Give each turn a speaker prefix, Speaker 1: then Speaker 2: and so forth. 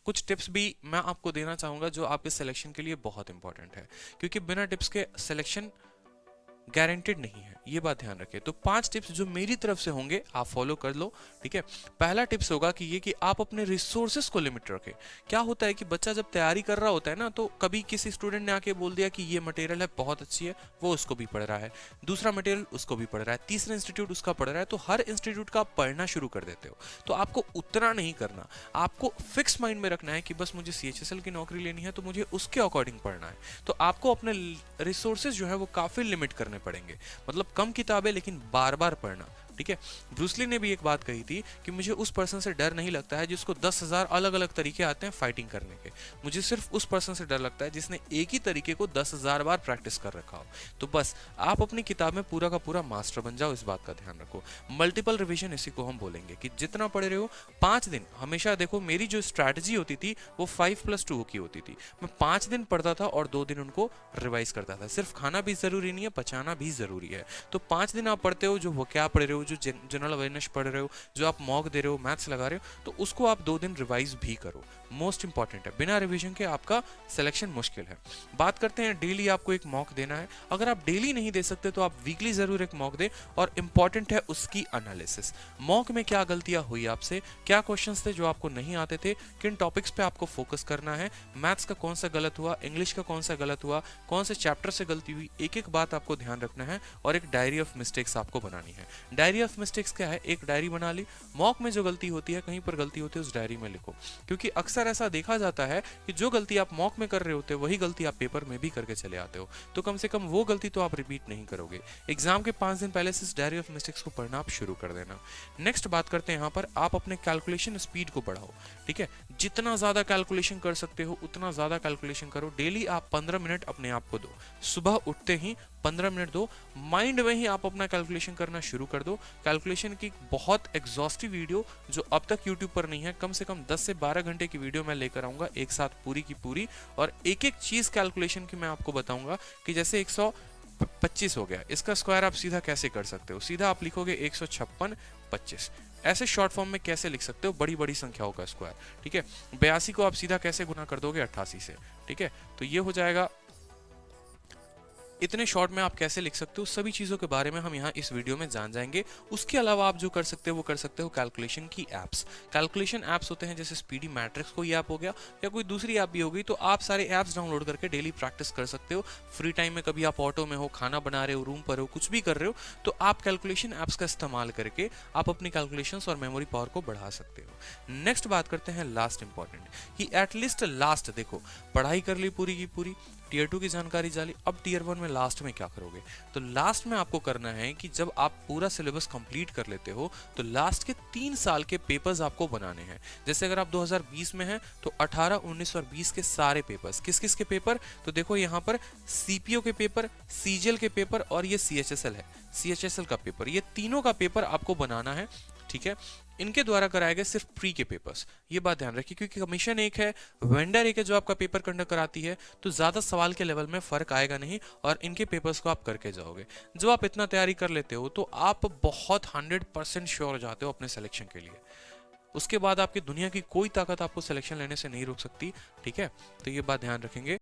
Speaker 1: कुछ टिप्स भी मैं आपको देना चाहूँगा जो आपके सिलेक्शन के लिए बहुत इंपॉर्टेंट है, क्योंकि बिना टिप्स के सिलेक्शन गारंटेड नहीं है, ये बात ध्यान रखें। तो 5 टिप्स जो मेरी तरफ से होंगे आप फॉलो कर लो, ठीक है। पहला टिप्स होगा कि ये कि आप अपने रिसोर्सेस को लिमिट रखें। क्या होता है कि बच्चा जब तैयारी कर रहा होता है ना, तो कभी किसी स्टूडेंट ने आके बोल दिया कि ये मटेरियल है बहुत अच्छी है, वो उसको भी पढ़ रहा है, दूसरा मटेरियल उसको भी पढ़ रहा है, तीसरा इंस्टीट्यूट उसका पढ़ रहा है, तो हर इंस्टीट्यूट का आप पढ़ना शुरू कर देते हो। तो आपको उतना नहीं करना, आपको फिक्स माइंड में रखना है कि बस मुझे CHSL की नौकरी लेनी है तो मुझे उसके अकॉर्डिंग पढ़ना है। तो आपको अपने रिसोर्सेज जो है वो काफी लिमिट करने पड़ेंगे, मतलब कम किताबें लेकिन बार बार पढ़ना, ठीक है। ब्रूसली ने भी एक बात कही थी कि मुझे उस पर्सन से डर नहीं लगता है जिसको 10,000 अलग अलग तरीके आते हैं फाइटिंग करने के, मुझे सिर्फ उस पर्सन से डर लगता है जिसने एक ही तरीके को 10,000 बार प्रैक्टिस कर रखा हो। तो बस आप अपनी किताब में पूरा का पूरा मास्टर बन जाओ, इस बात का ध्यान रखो। मल्टीपल रिविजन, इसी को हम बोलेंगे कि जितना पढ़ रहे हो 5 दिन, हमेशा देखो मेरी जो स्ट्रैटेजी होती थी वो 5+2 की होती थी। मैं 5 दिन पढ़ता था और 2 दिन उनको रिवाइज करता था। सिर्फ खाना भी जरूरी नहीं है, पचाना भी जरूरी है। तो 5 दिन आप पढ़ते हो, जो वो क्या पढ़ रहे हो, जो जनरल अवेयरनेस पढ़ रहे हो, जो आप मॉक दे रहे हो, मैथ्स लगा रहे हो, तो उसको आप 2 दिन रिवाइज भी करो। मोस्ट इंपॉर्टेंट है, बिना रिवीजन के आपका सिलेक्शन मुश्किल है। बात करते हैं डेली आपको एक मॉक देना है। अगर आप डेली नहीं दे सकते तो आप वीकली जरूर एक मॉक दे, और इंपॉर्टेंट है उसकी एनालिसिस। मॉक में क्या गलतियां हुई आपसे, क्या क्वेश्चंस थे जो आपको नहीं आते थे, किन टॉपिक्स पे आपको फोकस करना है, मैथ्स का कौन सा गलत हुआ, इंग्लिश का कौन सा गलत हुआ, कौन से चैप्टर से गलती हुई, एक एक बात आपको ध्यान रखना है। और एक डायरी ऑफ मिस्टेक्स आपको बनानी है। डायरी ऑफ मिस्टेक्स क्या है, एक डायरी बना ली, मॉक में जो गलती होती है, कहीं पर गलती होती है उस डायरी में लिखो, क्योंकि अक्सर ऐसा देखा जाता है कि जो गलती आप मॉक में कर रहे होते हो वही गलती आप पेपर में भी करके चले आते हो। तो कम से कम वो गलती तो आप रिपीट नहीं करोगे। एग्जाम के 5 दिन पहले से इस डायरी ऑफ मिस्टेक्स को पढ़ना आप शुरू कर देना। नेक्स्ट बात करते हैं यहाँ पर, आप अपने कैलकुलेशन स्पीड को बढ़ाओ, ठीक है। जितना ज्यादा कैलकुलेशन कर सकते हो उतना ज्यादा कैलकुलेशन करो। डेली आप 15 मिनट अपने आप को दो, सुबह उठते ही 15 मिनट दो, माइंड में ही आप अपना कैलकुलेशन करना शुरू कर दो। कैलकुलेशन की बहुत एग्जॉस्टिव वीडियो जो अब तक यूट्यूब पर नहीं है, कम से कम 10 से 12 घंटे की वीडियो मैं लेकर आऊंगा एक साथ पूरी की पूरी, और एक एक चीज कैलकुलेशन की मैं आपको बताऊंगा कि जैसे 125 हो गया, इसका स्क्वायर आप सीधा कैसे कर सकते हो। सीधा आप लिखोगे 156/25, ऐसे शॉर्ट फॉर्म में कैसे लिख सकते हो बड़ी बड़ी संख्याओं का स्क्वायर, ठीक है। 82 को आप सीधा कैसे गुना कर दोगे 88 से, ठीक है। तो ये हो जाएगा, इतने शॉर्ट में आप कैसे लिख सकते हो, सभी चीज़ों के बारे में हम यहाँ इस वीडियो में जान जाएंगे। उसके अलावा आप जो कर सकते हो वो कर सकते हो कैलकुलेशन की एप्स। कैलकुलेशन एप्स होते हैं जैसे स्पीडी मैट्रिक्स कोई ऐप हो गया या कोई दूसरी ऐप भी होगी, तो आप सारे ऐप्स डाउनलोड करके डेली प्रैक्टिस कर सकते हो। फ्री टाइम में कभी आप ऑटो में हो, खाना बना रहे हो, रूम पर हो, कुछ भी कर रहे हो, तो आप कैलकुलेशन एप्स का इस्तेमाल करके आप अपनी कैलकुलेशंस और मेमोरी पावर को बढ़ा सकते हो। नेक्स्ट बात करते हैं लास्ट इंपॉर्टेंट, कि एटलीस्ट लास्ट देखो, पढ़ाई कर ली पूरी की पूरी, टीयर 2 की जानकारी जाली, अब टीयर 1 में लास्ट में क्या करोगे। तो लास्ट में आपको करना है कि जब आप पूरा सिलेबस कंप्लीट कर लेते हो तो लास्ट के 3 साल के पेपर्स आपको बनाने हैं। जैसे अगर आप 2020 में हैं तो 18, 19 और 20 के सारे पेपर्स, किस किस के पेपर, तो देखो यहाँ पर CPO के पेपर, CGL के पेपर और ये CHSL है, CHSL का पेपर, ये तीनों का पेपर आपको बनाना है, ठीक है। इनके द्वारा कराए गए सिर्फ प्री के पेपर्स, ये बात ध्यान रखिए, क्योंकि कमीशन एक है, वेंडर एक है जो आपका पेपर कंडक्ट कराती है, तो ज्यादा सवाल के लेवल में फर्क आएगा नहीं और इनके पेपर्स को आप करके जाओगे। जब आप इतना तैयारी कर लेते हो तो आप बहुत 100% श्योर हो जाते हो अपने सिलेक्शन के लिए। उसके बाद आपकी दुनिया की कोई ताकत आपको सिलेक्शन लेने से नहीं रोक सकती, ठीक है। तो ये बात ध्यान रखेंगे।